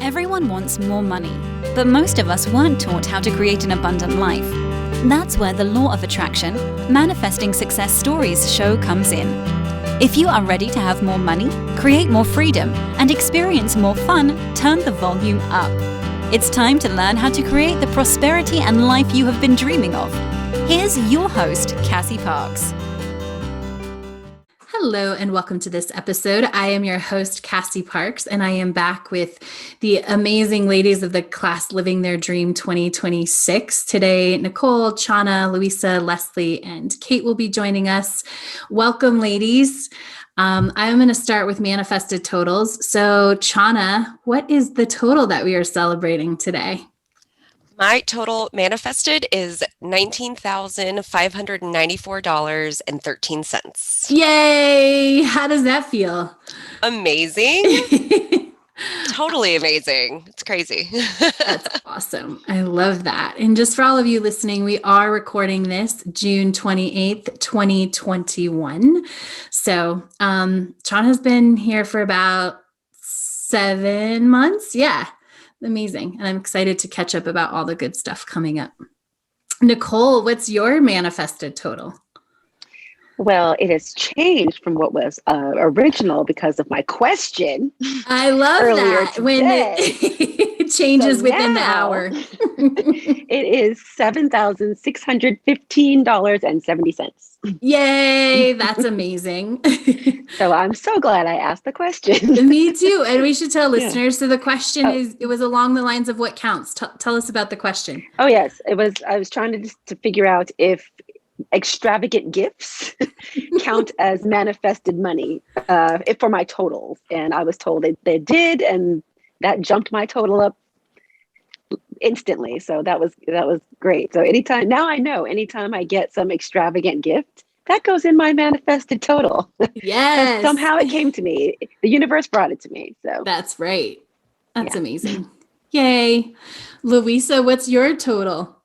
Everyone wants more money, but most of us weren't taught how to create an abundant life. That's where the law of attraction, Manifesting Success Stories show comes in. If you are ready to have more money, create more freedom, and experience more fun, turn the volume up. It's time to learn how to create the prosperity and life you have been dreaming of. Here's your host, Cassie Parks. Hello and welcome to this episode. I am your host, Cassie Parks, and I am back with the amazing ladies of the class Living Their Dream 2026. Today, Nicole, Chona, Luisa, Leslie, and Kate will be joining us. Welcome, ladies. I'm going to start with manifested totals. So, Chona, what is the total that we are celebrating today? My total manifested is $19,594.13. Yay! How does that feel? Amazing. Totally amazing. It's crazy. That's awesome. I love that. And just for all of you listening, we are recording this June 28th, 2021. So Sean has been here for about 7 months. Yeah. Amazing. And I'm excited to catch up about all the good stuff coming up. Nicole, what's your manifested total? Well, it has changed from what was original because of my question. I love that today. When it changes within the hour. It is $7,615.70. Yay, that's amazing. So I'm so glad I asked the question. Me too. And we should tell listeners. So the question it was along the lines of what counts. Tell us about the question. Oh, yes. I was trying to figure out if extravagant gifts count as manifested money for my totals. And I was told they did, and that jumped my total up instantly. So that was great. So anytime I get some extravagant gift, that goes in my manifested total. Yes. Somehow it came to me. The universe brought it to me. So that's right. That's amazing. Yay. Luisa, what's your total?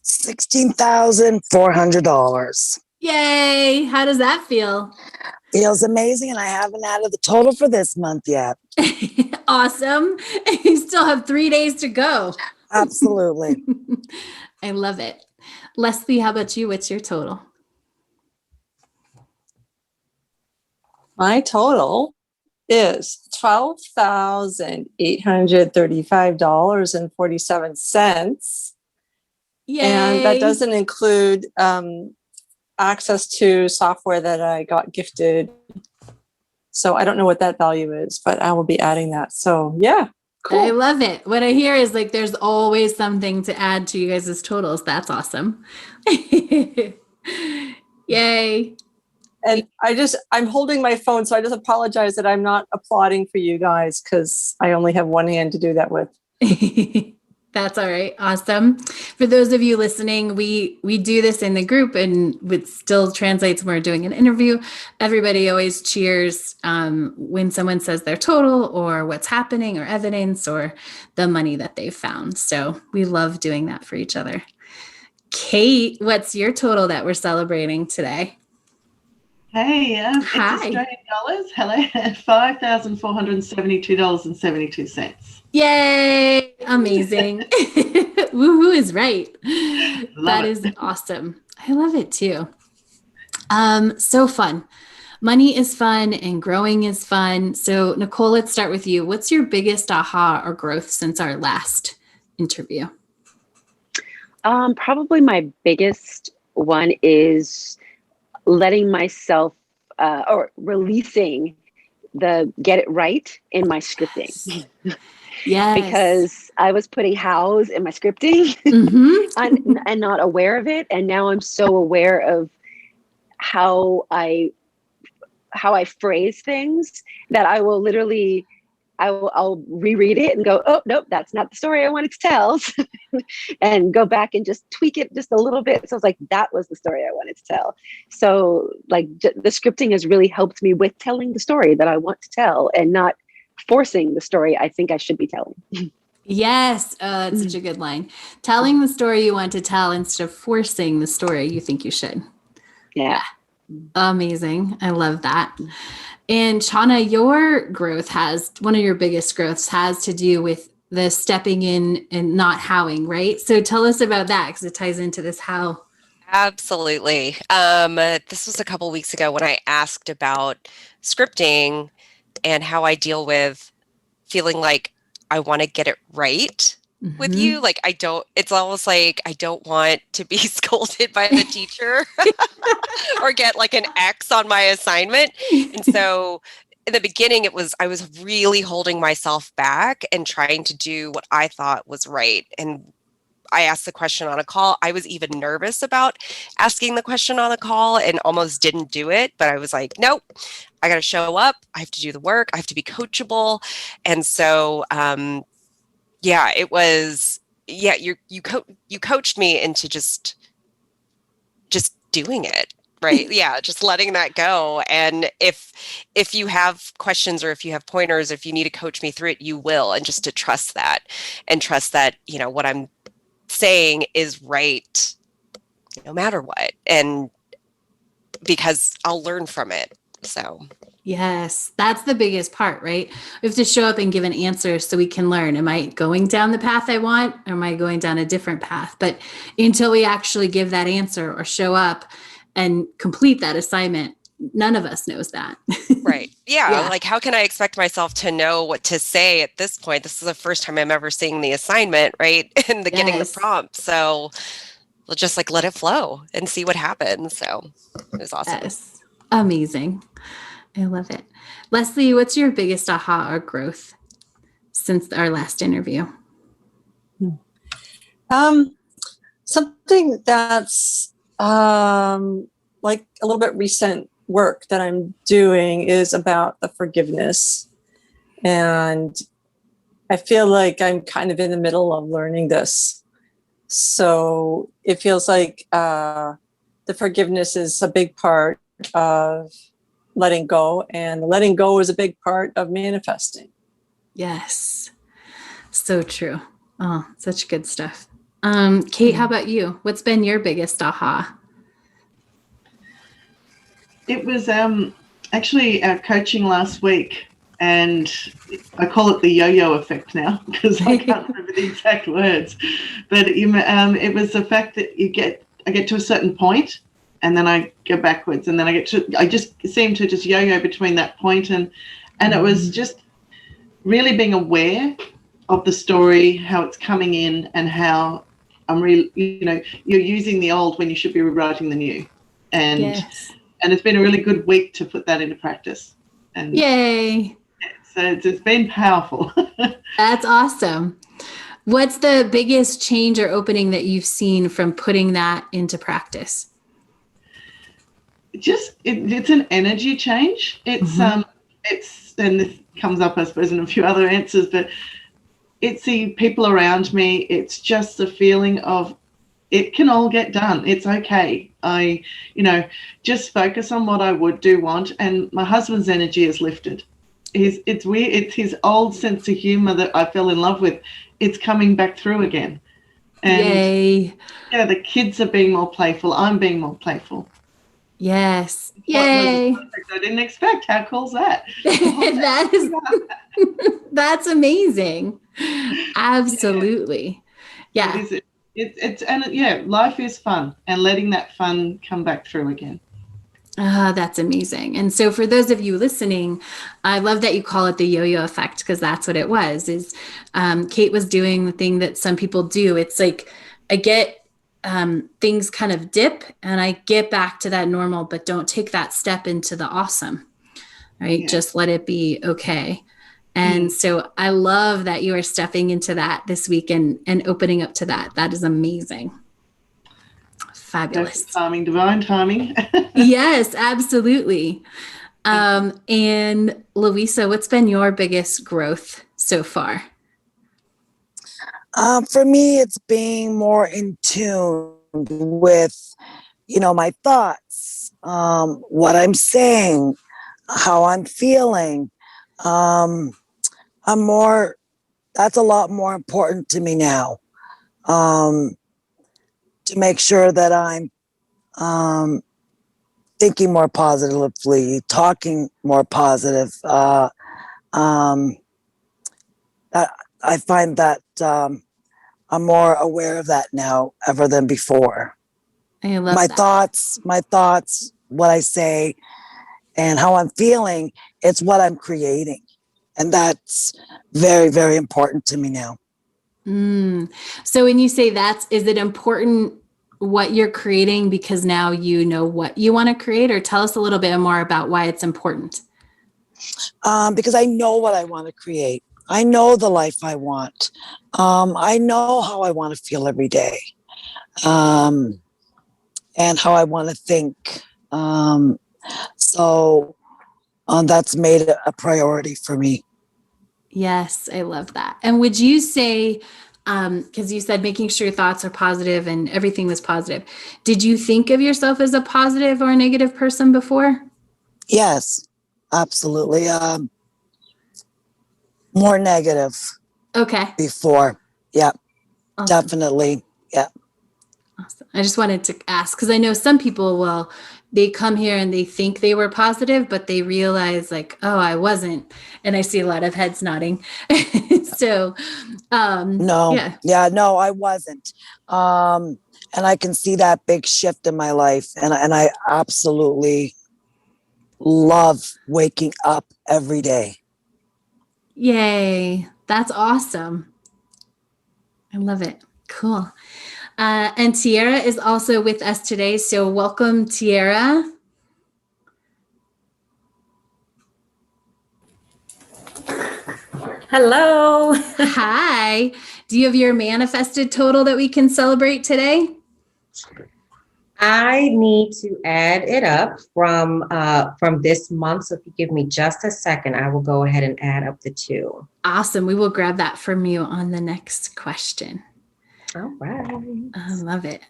$16,400. Yay. How does that feel? Feels amazing, and I haven't added the total for this month yet. Awesome. You still have 3 days to go. Absolutely. I love it. Leslie, how about you? What's your total? My total is $12,835.47. Yay. And that doesn't include access to software that I got gifted. So I don't know what that value is, but I will be adding that. So yeah, cool. I love it. What I hear is like there's always something to add to you guys' totals. That's awesome. Yay. And I'm holding my phone, so I just apologize that I'm not applauding for you guys because I only have one hand to do that with. That's all right. Awesome. For those of you listening, we do this in the group, and it still translates when we're doing an interview. Everybody always cheers when someone says their total or what's happening or evidence or the money that they've found. So we love doing that for each other. Kate, what's your total that we're celebrating today? Hey, Hi. It's Australian dollars. Hello, $5,472.72. Yay! Amazing. Woohoo is right. That is awesome. I love it too. So fun. Money is fun and growing is fun. So Nicole, let's start with you. What's your biggest aha or growth since our last interview? Probably my biggest one is letting myself or releasing the get it right in my scripting. Yes. Because I was putting hows in my scripting and not aware of it. And now I'm so aware of how I phrase things that I will literally, I'll reread it and go, oh, nope, that's not the story I wanted to tell. And go back and just tweak it just a little bit. So it's like, that was the story I wanted to tell. So like the scripting has really helped me with telling the story that I want to tell and not forcing the story I think I should be telling. Yes. That's such a good line. Telling the story you want to tell instead of forcing the story you think you should. Yeah. Amazing. I love that. And Chona, your growth one of your biggest growths has to do with the stepping in and not howing, right? So tell us about that because it ties into this how. Absolutely. This was a couple weeks ago when I asked about scripting and how I deal with feeling like I want to get it right with you. Like it's almost like I don't want to be scolded by the teacher or get like an X on my assignment. And so in the beginning, I was really holding myself back and trying to do what I thought was right. And I asked the question on a call. I was even nervous about asking the question on a call and almost didn't do it. But I was like, nope, I got to show up. I have to do the work. I have to be coachable. And so, it was, you coached me into just doing it. Right. Yeah. Just letting that go. And if you have questions or if you have pointers, if you need to coach me through it, you will. And just to trust that, what I'm saying is right no matter what, and because I'll learn from it. So Yes, that's the biggest part, right? We have to show up and give an answer so we can learn. Am I going down the path I want, or am I going down a different path? But until we actually give that answer or show up and complete that assignment, none of us knows that. Right. Yeah. Like, how can I expect myself to know what to say at this point? This is the first time I'm ever seeing the assignment, right? And getting the prompt. So we'll just like let it flow and see what happens. So it was awesome. Yes. Amazing. I love it. Leslie, what's your biggest aha or growth since our last interview? Something that's like a little bit recent work that I'm doing is about the forgiveness. And I feel like I'm kind of in the middle of learning this. So it feels like the forgiveness is a big part of letting go, and letting go is a big part of manifesting. Yes. So true. Oh, such good stuff. Kate, how about you? What's been your biggest aha? It was actually our coaching last week, and I call it the yo-yo effect now because I can't remember the exact words. But it was the fact that I get to a certain point, and then I go backwards, and then I just seem to just yo-yo between that point, and it was just really being aware of the story, how it's coming in, and how I'm really, you're using the old when you should be rewriting the new, and. Yes. And it's been a really good week to put that into practice. And yay. So it's been powerful. That's awesome. What's the biggest change or opening that you've seen from putting that into practice? It's an energy change. It's and this comes up, I suppose, in a few other answers, but it's the people around me. It's just the feeling of it can all get done. It's okay. I just focus on what I want. And my husband's energy is lifted. It's weird. It's his old sense of humor that I fell in love with. It's coming back through again. And yay. Yeah, the kids are being more playful. I'm being more playful. Yes. Yay. I didn't expect. How cool's that? That's amazing. Absolutely. Yeah. Life is fun, and letting that fun come back through again. That's amazing. And so for those of you listening, I love that you call it the yo-yo effect, because that's what it was. Kate was doing the thing that some people do. It's like I get things kind of dip and I get back to that normal, but don't take that step into the awesome, right? Yeah. Just let it be okay. And so I love that you are stepping into that this week and opening up to that. That is amazing. Fabulous. Divine timing. Yes, absolutely. And Luisa, what's been your biggest growth so far? For me, it's being more in tune with, my thoughts, what I'm saying, how I'm feeling. That's a lot more important to me now. To make sure that I'm thinking more positively, talking more positive. I find that I'm more aware of that now ever than before. I love My that. thoughts, what I say, and how I'm feeling, it's what I'm creating. And that's very, very important to me now. So when you say is it important what you're creating because now you know what you want to create, or tell us a little bit more about why it's important? Because I know what I want to create. I know the life I want. I know how I want to feel every day, and how I want to think. So that's made it a priority for me. Yes, I love that. And would you say, because you said making sure your thoughts are positive and everything was positive, did you think of yourself as a positive or a negative person before? Yes, absolutely. More negative. Okay. Before. Yeah, Awesome. definitely. Yeah. Awesome. I just wanted to ask because I know some people they come here and they think they were positive, but they realize like, oh, I wasn't. And I see a lot of heads nodding. So, No, no, I wasn't. And I can see that big shift in my life. And I absolutely love waking up every day. Yay. That's awesome. I love it. Cool. And Tierra is also with us today. So welcome, Tierra. Hello. Hi. Do you have your manifested total that we can celebrate today? I need to add it up from this month. So if you give me just a second, I will go ahead and add up the two. Awesome. We will grab that from you on the next question. All right. I love it.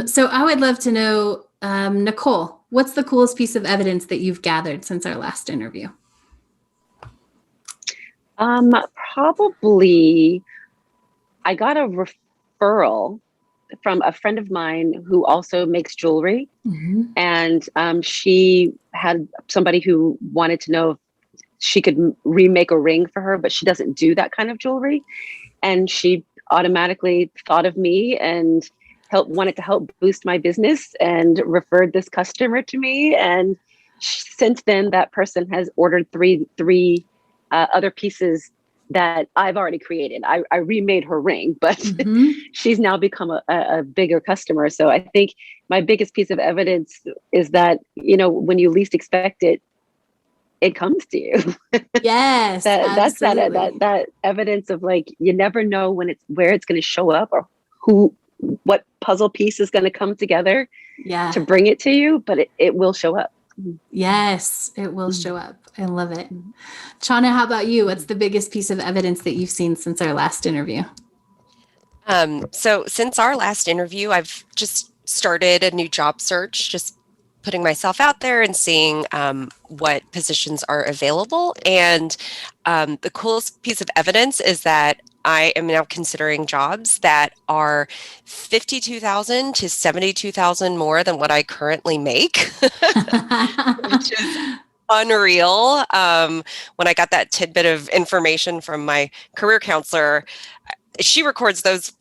So I would love to know, Nicole, what's the coolest piece of evidence that you've gathered since our last interview? Probably I got a referral from a friend of mine who also makes jewelry. And she had somebody who wanted to know if she could remake a ring for her, but she doesn't do that kind of jewelry. And she automatically thought of me and wanted to help boost my business and referred this customer to me. And since then, that person has ordered three other pieces that I've already created. I remade her ring, but she's now become a bigger customer. So I think my biggest piece of evidence is that, when you least expect it, it comes to you. Yes, that's that evidence of like, you never know where it's going to show up or what puzzle piece is going to come together to bring it to you, but it will show up. Yes, it will show up. I love it. Chona, how about you? What's the biggest piece of evidence that you've seen since our last interview? So since our last interview, I've just started a new job search, just putting myself out there and seeing what positions are available. And the coolest piece of evidence is that I am now considering jobs that are $52,000 to $72,000 more than what I currently make, which is unreal. When I got that tidbit of information from my career counselor, she records those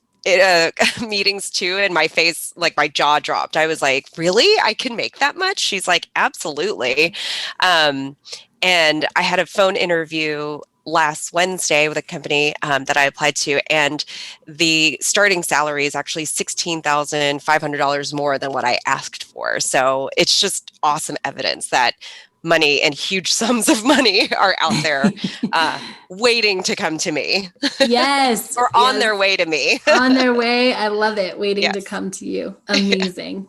meetings too, and my face, like my jaw dropped. I was like, really? I can make that much? She's like, absolutely. And I had a phone interview last Wednesday with a company that I applied to, and the starting salary is actually $16,500 more than what I asked for. So it's just awesome evidence that money and huge sums of money are out there waiting to come to me. Yes. Or on their way to me. On their way. I love it. Waiting to come to you. Amazing.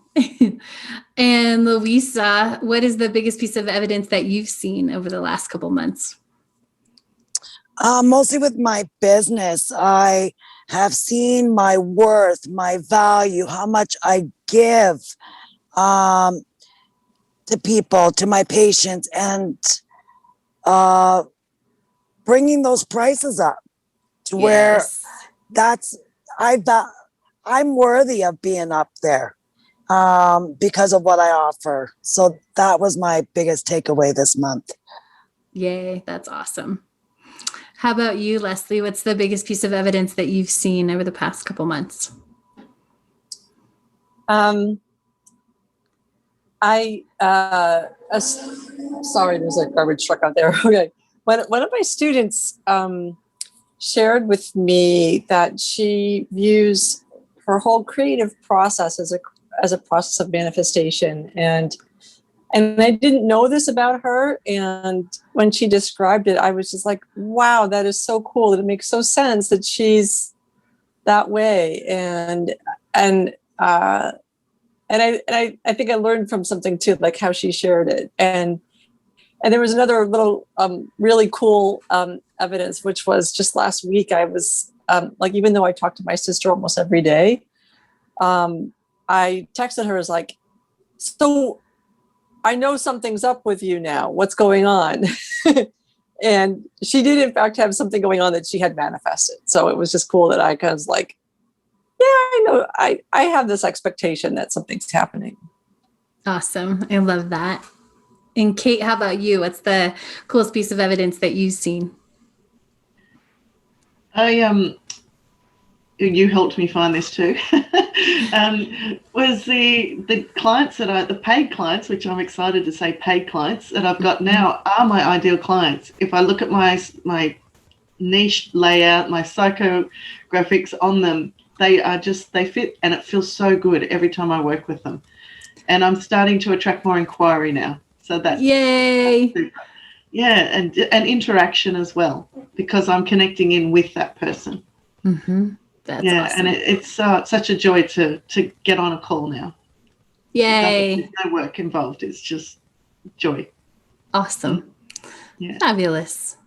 And Luisa, what is the biggest piece of evidence that you've seen over the last couple months? Mostly with my business. I have seen my worth, my value, how much I give to people, to my patients, and bringing those prices up to where I'm worthy of being up there. because of what I offer. So that was my biggest takeaway this month. Yay, that's awesome. How about you, Leslie? What's the biggest piece of evidence that you've seen over the past couple months? Sorry, there's a garbage truck out there. Okay. One of my students shared with me that she views her whole creative process as a process of manifestation. And I didn't know this about her. And when she described it, I was just like, wow, that is so cool. That it makes so sense that she's that way. And I think I learned from something too, like how she shared it. And there was another little really cool evidence, which was just last week. I was even though I talk to my sister almost every day, I texted her as like, so I know something's up with you now. What's going on? And she did in fact have something going on that she had manifested. So it was just cool that I kind of was like, yeah, I know. I have this expectation that something's happening. Awesome. I love that. And Kate, how about you? What's the coolest piece of evidence that you've seen? You helped me find this too. Was the clients the paid clients, which I'm excited to say paid clients that I've got now are my ideal clients. If I look at my niche layout, my psychographics on them, they fit, and it feels so good every time I work with them. And I'm starting to attract more inquiry now. So that's yay. That's super. Yeah, and interaction as well, because I'm connecting in with that person. Mm-hmm. That's awesome. And it's such a joy to get on a call now. Yay. There's no work involved. It's just joy. Awesome. Yeah. Fabulous.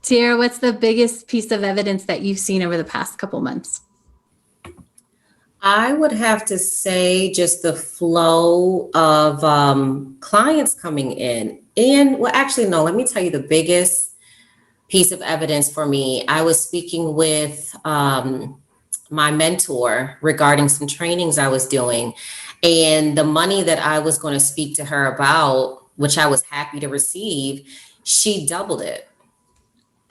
Tierra, what's the biggest piece of evidence that you've seen over the past couple months? I would have to say just the flow of clients coming in. And well, actually, no, let me tell you the biggest piece of evidence for me. I was speaking with my mentor regarding some trainings I was doing, and the money that I was going to speak to her about, which I was happy to receive, she doubled it.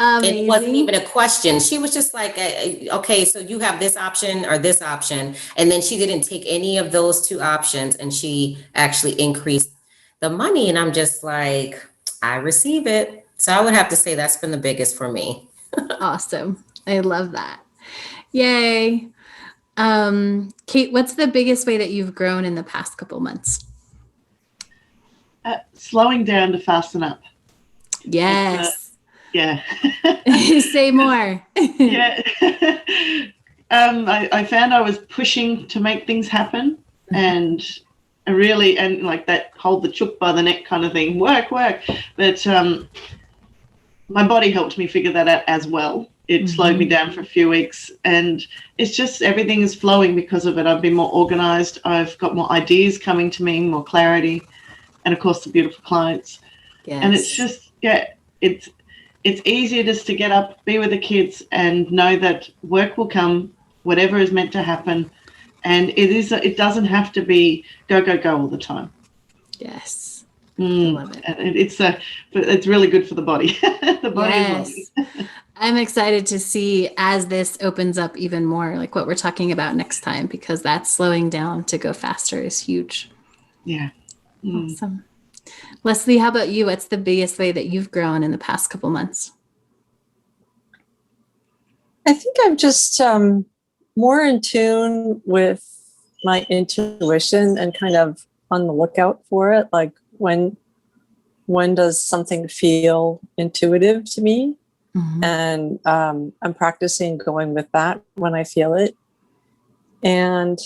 Amazing. It wasn't even a question. She was just like, okay, so you have this option or this option. And then she didn't take any of those two options, and she actually increased the money. And I'm just like, I receive it. So I would have to say that's been the biggest for me. Awesome. I love that. Yay. Kate, what's the biggest way that you've grown in the past couple months? Slowing down to fasten up. Yes. Yeah. Say more. Yeah. I found I was pushing to make things happen, and like that hold the chook by the neck kind of thing, work. But my body helped me figure that out as well. It slowed me down for a few weeks, and it's just everything is flowing because of it. I've been more organized. I've got more ideas coming to me, more clarity, and of course the beautiful clients. Yes. And it's just, it's easier just to get up, be with the kids, and know that work will come, whatever is meant to happen. And it doesn't have to be go all the time. Yes. I love it. And it's really good for the body. The body is lovely. I'm excited to see as this opens up even more, like what we're talking about next time, because that slowing down to go faster is huge. Yeah. Awesome. Leslie, how about you? What's the biggest way that you've grown in the past couple months? I think I'm just more in tune with my intuition and kind of on the lookout for it. Like when does something feel intuitive to me? Mm-hmm. And I'm practicing going with that when I feel it. And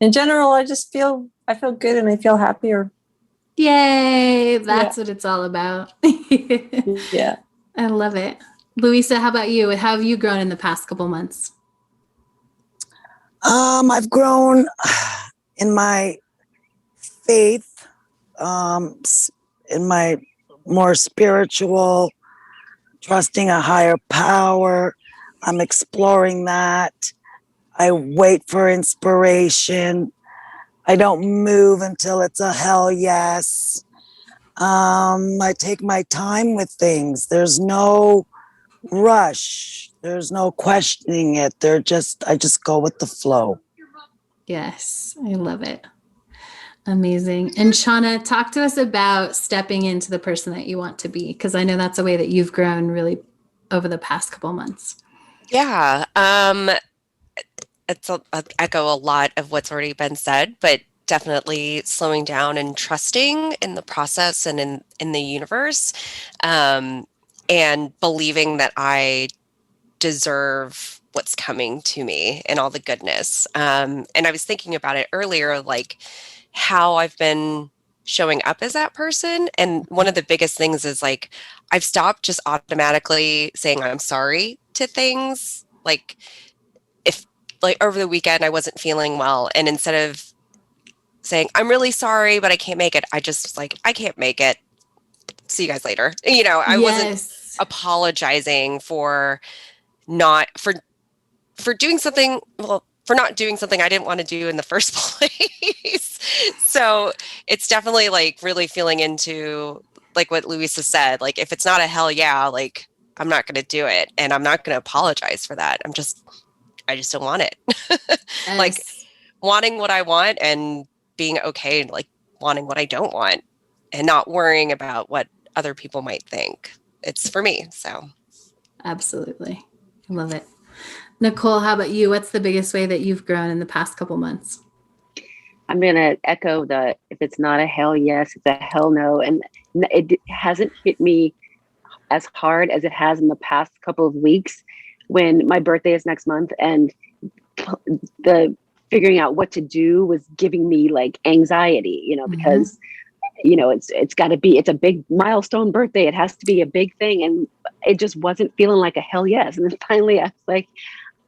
in general, I feel good and I feel happier. Yay. That's what it's all about. Yeah. I love it. Luisa, how about you? How have you grown in the past couple months? I've grown in my faith, in my more spiritual, trusting a higher power. I'm exploring that. I wait for inspiration. I don't move until it's a hell yes. I take my time with things. There's no rush. There's no questioning it. I just go with the flow. Yes, I love it. Amazing. And Chona, talk to us about stepping into the person that you want to be, because I know that's a way that you've grown really over the past couple months. Yeah. I echo a lot of what's already been said, but definitely slowing down and trusting in the process and in the universe, and believing that I deserve what's coming to me and all the goodness. And I was thinking about it earlier, like how I've been showing up as that person. And one of the biggest things is like, I've stopped just automatically saying I'm sorry to things. Like if like over the weekend, I wasn't feeling well. And instead of saying, I'm really sorry, but I can't make it, I just was like, I can't make it. See you guys later. You know, I wasn't apologizing for not doing something, for not doing something I didn't want to do in the first place. So it's definitely like really feeling into like what Luisa said, like if it's not a hell yeah, like I'm not going to do it, and I'm not going to apologize for that. I just don't want it. Yes. Like wanting what I want and being okay, like wanting what I don't want and not worrying about what other people might think. It's for me. So absolutely. I love it. Nicole, how about you? What's the biggest way that you've grown in the past couple months? I'm going to echo the, if it's not a hell yes, it's a hell no. And it hasn't hit me as hard as it has in the past couple of weeks when my birthday is next month, and the figuring out what to do was giving me like anxiety, you know, because you know, it's got to be, it's a big milestone birthday. It has to be a big thing. And it just wasn't feeling like a hell yes. And then finally I was like,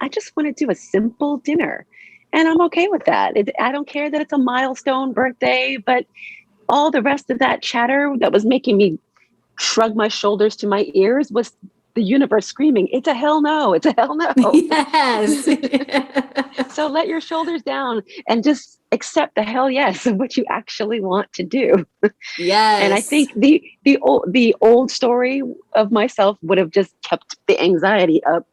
I just want to do a simple dinner and I'm okay with that. I don't care that it's a milestone birthday, but all the rest of that chatter that was making me shrug my shoulders to my ears was the universe screaming, it's a hell no, it's a hell no. Yes. So let your shoulders down and just accept the hell yes of what you actually want to do. Yes. And I think the old story of myself would have just kept the anxiety up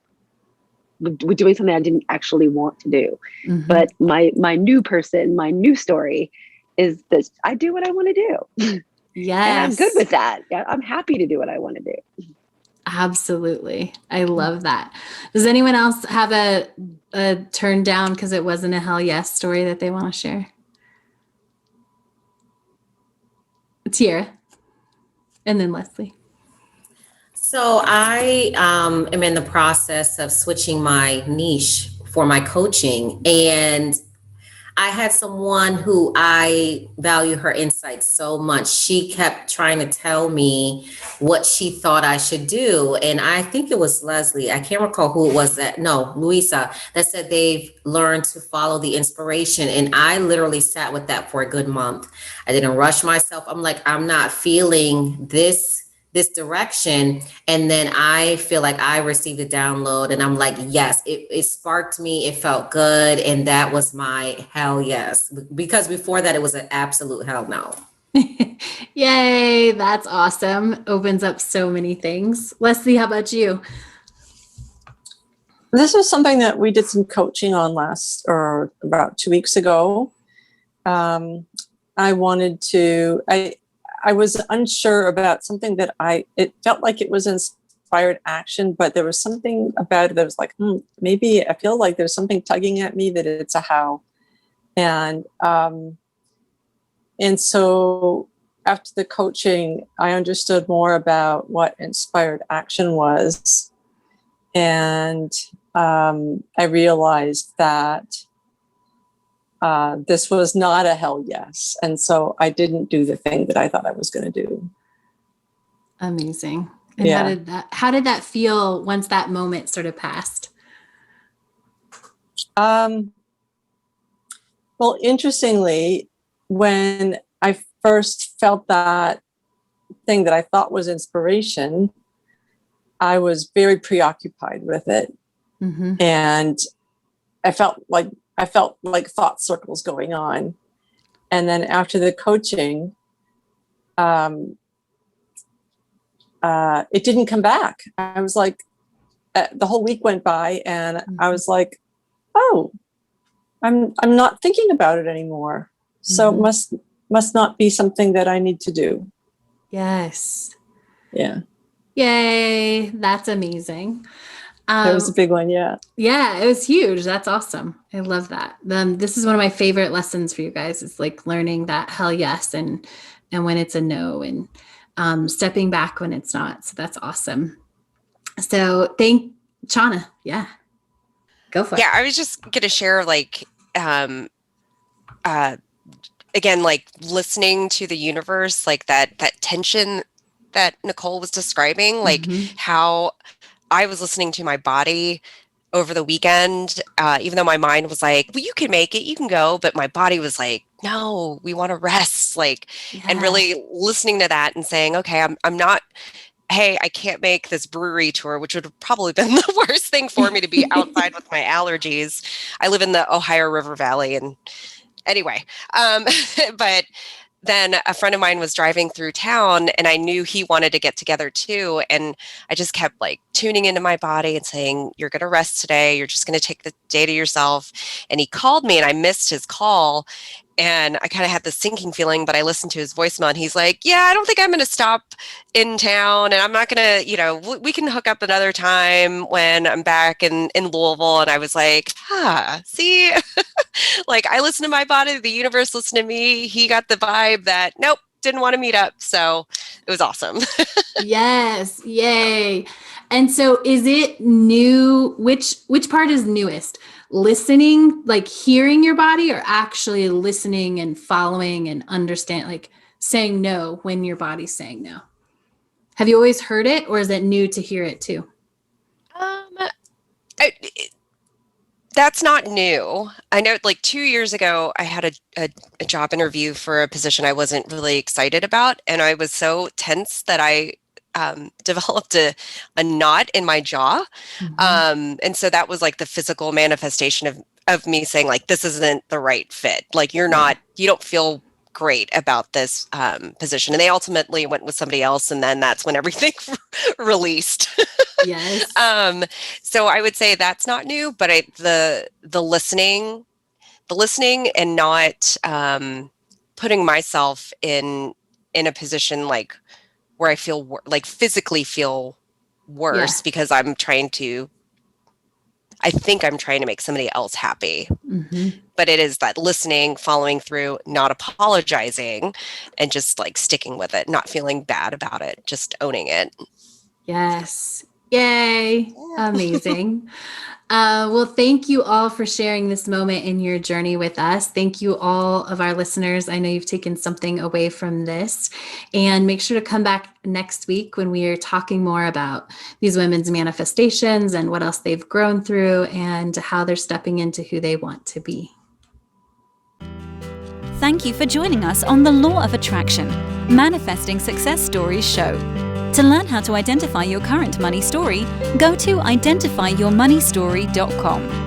with doing something I didn't actually want to do. But my new person, my new story is that I do what I want to do. Yes. And I'm good with that. I'm happy to do what I want to do. Absolutely. I love that. Does anyone else have a turn down because it wasn't a hell yes story that they want to share? Tierra. And then Leslie. So I am in the process of switching my niche for my coaching, and I had someone who I value her insights so much. She kept trying to tell me what she thought I should do. And I think it was Leslie. I can't recall who it was Luisa, that said they've learned to follow the inspiration. And I literally sat with that for a good month. I didn't rush myself. I'm like, I'm not feeling this direction. And then I feel like I received a download and I'm like, yes, it sparked me. It felt good. And that was my hell yes. Because before that, it was an absolute hell no. Yay. That's awesome. Opens up so many things. Leslie, how about you? This was something that we did some coaching on about 2 weeks ago. I was unsure about something that it felt like it was inspired action, but there was something about it that was like, maybe I feel like there's something tugging at me that it's a how. And so after the coaching, I understood more about what inspired action was. And I realized that this was not a hell yes. And so I didn't do the thing that I thought I was going to do. Amazing. And yeah. how did that feel once that moment sort of passed? Well, interestingly, when I first felt that thing that I thought was inspiration, I was very preoccupied with it. And I felt like thought circles going on. And then after the coaching, it didn't come back. I was like, the whole week went by and I was like, oh, I'm not thinking about it anymore. So it must not be something that I need to do. Yes. Yeah. Yay. That's amazing. That was a big one. Yeah. Yeah, it was huge. That's awesome. I love that. This is one of my favorite lessons for you guys. It's like learning that hell yes and when it's a no, and stepping back when it's not. So that's awesome. So thank Chona. Yeah. Go for it. Yeah, I was just going to share like, again, like listening to the universe, like that tension that Nicole was describing, like how I was listening to my body over the weekend, even though my mind was like, well, you can make it, you can go. But my body was like, no, we want to rest. Like, and really listening to that and saying, okay, I'm not, hey, I can't make this brewery tour, which would have probably been the worst thing for me to be outside with my allergies. I live in the Ohio River Valley. And anyway, but then a friend of mine was driving through town and I knew he wanted to get together too. And I just kept like tuning into my body and saying, you're going to rest today. You're just going to take the day to yourself. And he called me and I missed his call. And I kind of had this sinking feeling, but I listened to his voicemail and he's like, yeah, I don't think I'm going to stop in town. And I'm not going to, we can hook up another time when I'm back in Louisville. And I was like, see, like I listened to my body, the universe listened to me. He got the vibe that, nope, didn't want to meet up. So it was awesome. Yes. Yay. And so is it new? Which part is newest? Listening, like hearing your body, or actually listening and following and understand, like saying no when your body's saying no? Have you always heard it, or is it new to hear it too? That's not new. I know like 2 years ago, I had a job interview for a position I wasn't really excited about. And I was so tense that I developed a knot in my jaw. And so that was like the physical manifestation of me saying like, this isn't the right fit. Like you don't feel great about this position. And they ultimately went with somebody else. And then that's when everything released. Yes. So I would say that's not new, but the listening and not putting myself in a position like where I feel like physically feel worse because I think I'm trying to make somebody else happy. But it is that listening, following through, not apologizing, and just like sticking with it, not feeling bad about it, just owning it. Yes. Yay. Amazing. Well, thank you all for sharing this moment in your journey with us. Thank you all of our listeners. I know you've taken something away from this, and make sure to come back next week when we are talking more about these women's manifestations and what else they've grown through and how they're stepping into who they want to be. Thank you for joining us on the Law of Attraction, Manifesting Success Stories show. To learn how to identify your current money story, go to identifyyourmoneystory.com.